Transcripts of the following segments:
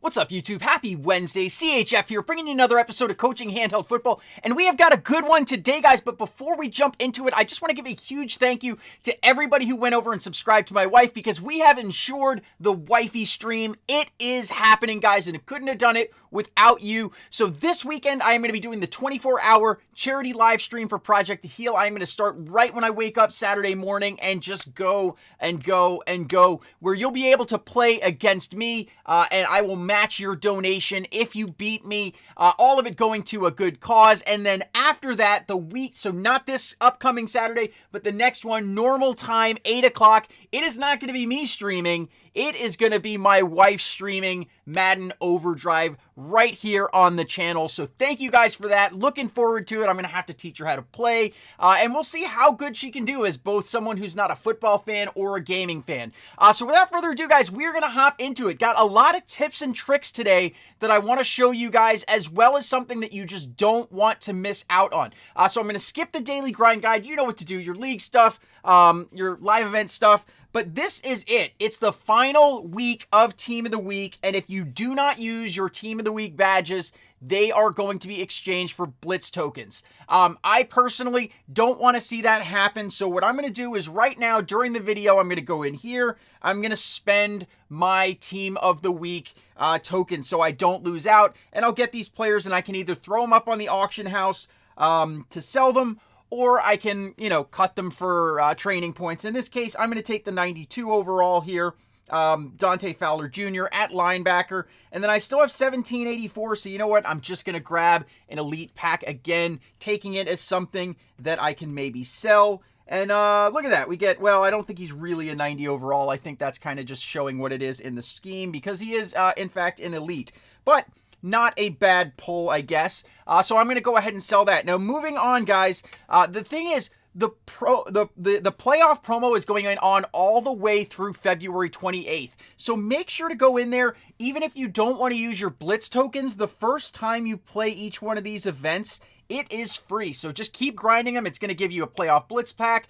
What's up, YouTube? Happy Wednesday. CHF here, bringing you another episode of Coaching Handheld Football. And we have got a good one today, guys. But before we jump into it, I just want to give a huge thank you to everybody who went over and subscribed to my wife, because we have ensured the wifey stream. It is happening, guys, and it couldn't have done it without you. So this weekend, I am going to be doing the 24-hour charity live stream for Project to Heal. I am going to start right when I wake up Saturday morning and just go and go and go, where you'll be able to play against me, and I will match your donation if you beat me, all of it going to a good cause. And then after that, the week, so not this upcoming Saturday, but the next one, normal time, 8 o'clock, it is not going to be me streaming. It is going to be my wife streaming Madden Overdrive right here on the channel. So thank you guys for that. Looking forward to it. I'm going to have to teach her how to play, and we'll see how good she can do as both someone who's not a football fan or a gaming fan. So without further ado, guys, we're going to hop into it. Got a lot of tips and tricks today that I want to show you guys, as well as something that you just don't want to miss out on. So I'm going to skip the daily grind guide. You know what to do. Your league stuff, your live event stuff. But this is it. It's the final week of Team of the Week, and if you do not use your Team of the Week badges, they are going to be exchanged for Blitz tokens. I personally don't want to see that happen, so what I'm going to do is right now during the video, I'm going to go in here, I'm going to spend my Team of the Week tokens so I don't lose out, and I'll get these players and I can either throw them up on the auction house to sell them, or I can, cut them for training points. In this case, I'm going to take the 92 overall here, Dante Fowler Jr. at linebacker. And then I still have 1784, so you know what? I'm just going to grab an elite pack again, taking it as something that I can maybe sell. And look at that. We get, well, I don't think he's really a 90 overall. I think that's kind of just showing what it is in the scheme, because he is, in fact, an elite. But not a bad pull, I guess. So I'm going to go ahead and sell that. Now, moving on, guys. The thing is, the playoff promo is going on all the way through February 28th. So make sure to go in there, even if you don't want to use your Blitz tokens. The first time you play each one of these events, it is free. So just keep grinding them. It's going to give you a playoff Blitz pack,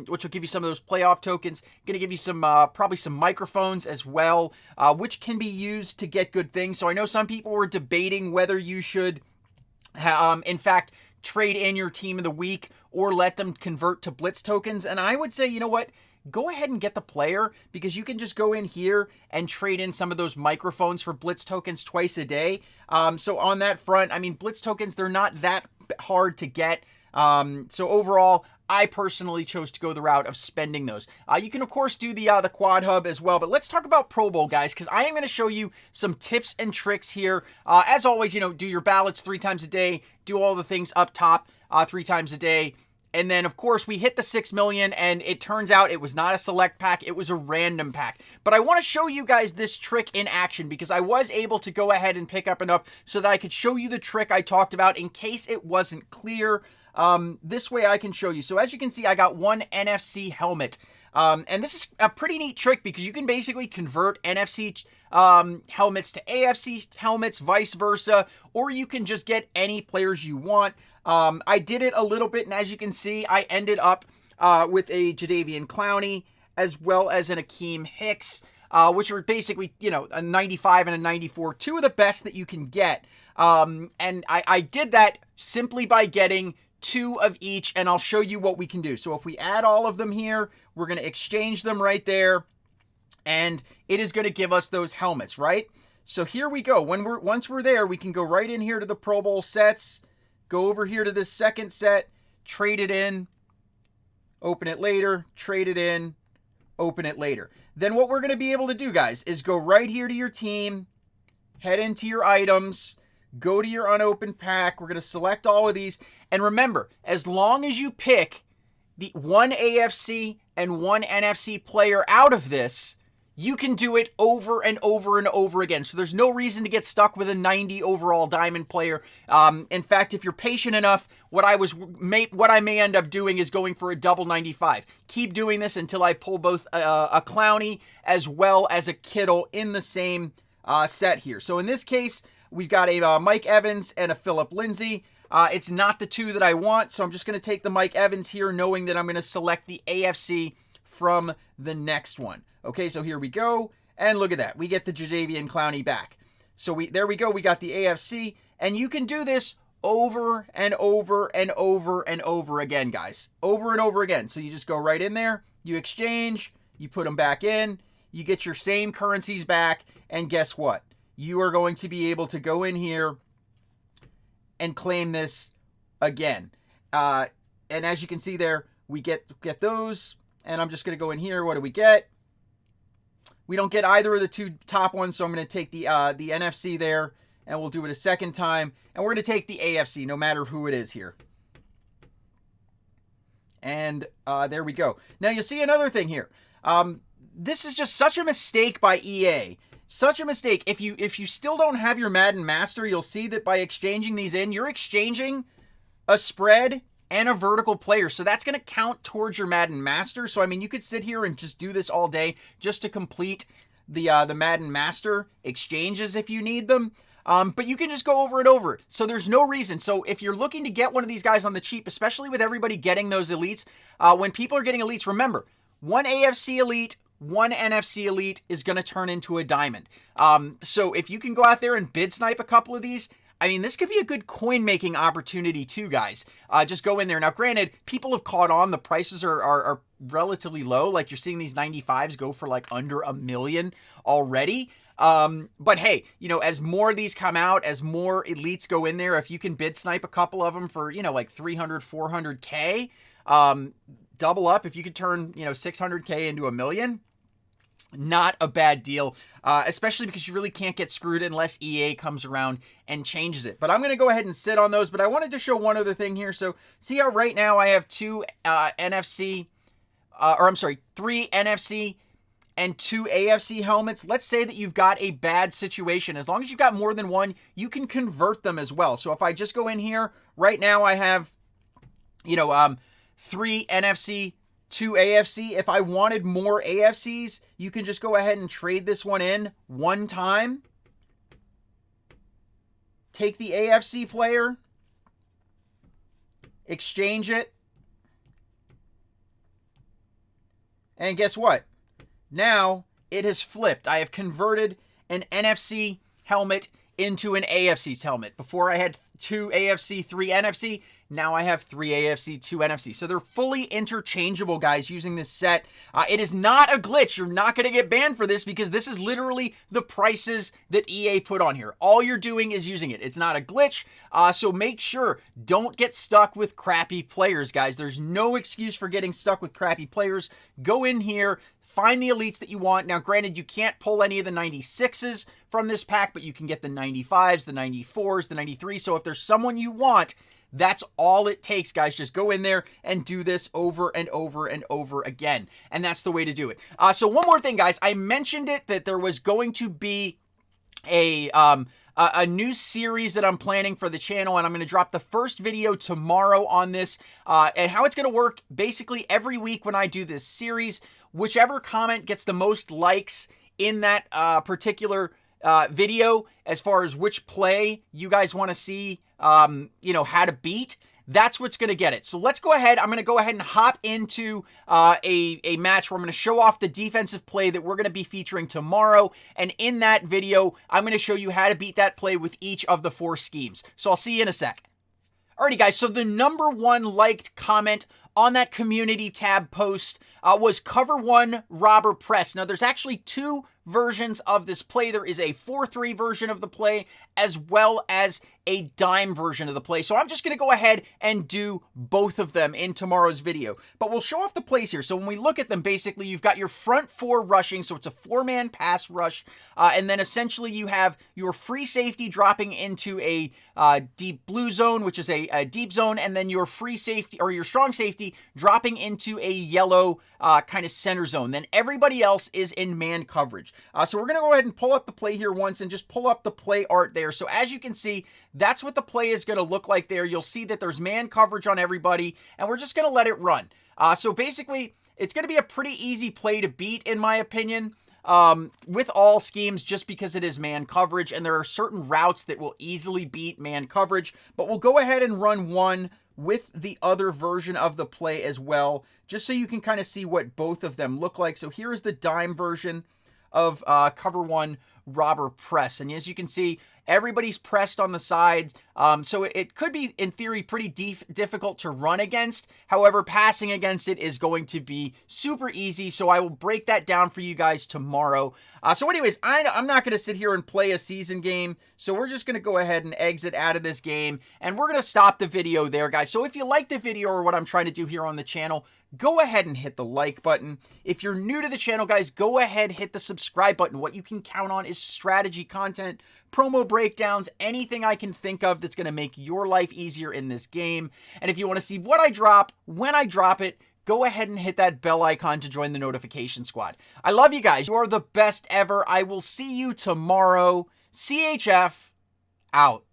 which will give you some of those playoff tokens. Going to give you some, probably some microphones as well, which can be used to get good things. So I know some people were debating whether you should, in fact, trade in your Team of the Week or let them convert to Blitz tokens. And I would say, you know what? Go ahead and get the player, because you can just go in here and trade in some of those microphones for Blitz tokens twice a day. So on that front, I mean, Blitz tokens, they're not that hard to get. So overall, I personally chose to go the route of spending those. You can, of course, do the Quad Hub as well, but let's talk about Pro Bowl, guys, because I am going to show you some tips and tricks here. As always, do your ballots 3 times a day, do all the things up top 3 times a day. And then, of course, we hit the 6 million, and it turns out it was not a select pack. It was a random pack. But I want to show you guys this trick in action, because I was able to go ahead and pick up enough so that I could show you the trick I talked about in case it wasn't clear. This way I can show you. So as you can see, I got one NFC helmet. And this is a pretty neat trick, because you can basically convert NFC helmets to AFC helmets, vice versa, or you can just get any players you want. I did it a little bit, and as you can see, I ended up with a Jadeveon Clowney as well as an Akeem Hicks, which are basically, a 95 and a 94, 2 of the best that you can get. And I did that simply by getting 2 of each, and I'll show you what we can do. So if we add all of them here, we're going to exchange them right there, and it is going to give us those helmets, right? So here we go. Once we're there, we can go right in here to the Pro Bowl sets, go over here to this second set, trade it in, open it later, trade it in, open it later. Then what we're going to be able to do, guys, is go right here to your team, head into your items, go to your unopened pack. We're going to select all of these. And remember, as long as you pick the one AFC and one NFC player out of this, you can do it over and over and over again. So there's no reason to get stuck with a 90 overall diamond player. In fact, if you're patient enough, what I may end up doing is going for a double 95. Keep doing this until I pull both a Clowney as well as a Kittle in the same set here. So in this case, we've got a Mike Evans and a Phillip Lindsay. It's not the 2 that I want, so I'm just going to take the Mike Evans here, knowing that I'm going to select the AFC from the next one. Okay, so here we go, and look at that. We get the Jadeveon Clowney back. So there we go. We got the AFC, and you can do this over and over and over and over again, guys. Over and over again. So you just go right in there, you exchange, you put them back in, you get your same currencies back, and guess what? You are going to be able to go in here and claim this again. And as you can see there, we get those, and I'm just going to go in here. What do we get? We don't get either of the two top ones, so I'm going to take the NFC there, and we'll do it a second time. And we're going to take the AFC, no matter who it is here. And there we go. Now, you'll see another thing here. This is just such a mistake by EA. Such a mistake. If you still don't have your Madden Master, you'll see that by exchanging these in, you're exchanging a spread and a vertical player. So that's going to count towards your Madden Master. So, I mean, you could sit here and just do this all day just to complete the Madden Master exchanges if you need them. But you can just go over and over it. So there's no reason. So if you're looking to get one of these guys on the cheap, especially with everybody getting those elites, when people are getting elites, remember, one AFC elite, one NFC elite is going to turn into a diamond. So if you can go out there and bid snipe a couple of these, I mean, this could be a good coin-making opportunity too, guys. Just go in there. Now, granted, people have caught on. The prices are relatively low. Like, you're seeing these 95s go for, like, under $1 million already. But hey, you know, as more of these come out, as more elites go in there, if you can bid snipe a couple of them for, you know, like 300, 400K, double up. If you could turn, you know, 600K into $1 million, not a bad deal, especially because you really can't get screwed unless EA comes around and changes it. But I'm going to go ahead and sit on those. But I wanted to show one other thing here. So see how right now I have three NFC and 2 AFC helmets. Let's say that you've got a bad situation. As long as you've got more than one, you can convert them as well. So if I just go in here, right now I have, you know, 3 NFC, 2 AFC. If I wanted more AFCs, you can just go ahead and trade this one in one time. Take the AFC player, exchange it, and guess what? Now it has flipped. I have converted an NFC helmet into an AFC helmet. Before I had 2 AFC, 3 NFC. Now I have 3 AFC, 2 NFC. So they're fully interchangeable, guys, using this set. It is not a glitch. You're not going to get banned for this because this is literally the prices that EA put on here. All you're doing is using it. It's not a glitch. So make sure, don't get stuck with crappy players, guys. There's no excuse for getting stuck with crappy players. Go in here, find the elites that you want. Now, granted, you can't pull any of the 96s from this pack, but you can get the 95s, the 94s, the 93s. So if there's someone you want, that's all it takes, guys. Just go in there and do this over and over and over again. And that's the way to do it. So one more thing, guys. I mentioned it that there was going to be a new series that I'm planning for the channel, and I'm going to drop the first video tomorrow on this. And how it's going to work, basically every week when I do this series, whichever comment gets the most likes in that particular video, as far as which play you guys want to see, you know, how to beat, that's what's going to get it. So let's go ahead. I'm going to go ahead and hop into a match where I'm going to show off the defensive play that we're going to be featuring tomorrow. And in that video, I'm going to show you how to beat that play with each of the 4 schemes. So I'll see you in a sec. Alrighty, guys. So the #1 liked comment on that community tab post was Cover 1 Robber Press. Now, there's actually 2 versions of this play. There is a 4-3 version of the play as well as a dime version of the play. So I'm just going to go ahead and do both of them in tomorrow's video. But we'll show off the plays here. So when we look at them, basically, you've got your front 4 rushing. So it's a 4-man pass rush. And then essentially you have your free safety dropping into a deep blue zone, which is a deep zone. And then your free safety or your strong safety dropping into a yellow kind of center zone. Then everybody else is in man coverage. So we're going to go ahead and pull up the play here once and just pull up the play art there. So as you can see, that's what the play is going to look like there. You'll see that there's man coverage on everybody, and we're just going to let it run. So basically, it's going to be a pretty easy play to beat, in my opinion, with all schemes, just because it is man coverage, and there are certain routes that will easily beat man coverage. But we'll go ahead and run one with the other version of the play as well, just so you can kind of see what both of them look like. So here is the dime version of Cover 1 robber press. And as you can see, everybody's pressed on the sides, so it could be, in theory, pretty difficult to run against. However, passing against it is going to be super easy, so I will break that down for you guys tomorrow. So anyways, I'm not going to sit here and play a season game, so we're just going to go ahead and exit out of this game, and we're going to stop the video there, guys. So if you like the video or what I'm trying to do here on the channel, go ahead and hit the like button. If you're new to the channel, guys, go ahead, hit the subscribe button. What you can count on is strategy content, promo breakdowns, anything I can think of that's going to make your life easier in this game. And if you want to see what I drop, when I drop it, go ahead and hit that bell icon to join the notification squad. I love you guys. You are the best ever. I will see you tomorrow. CHF out.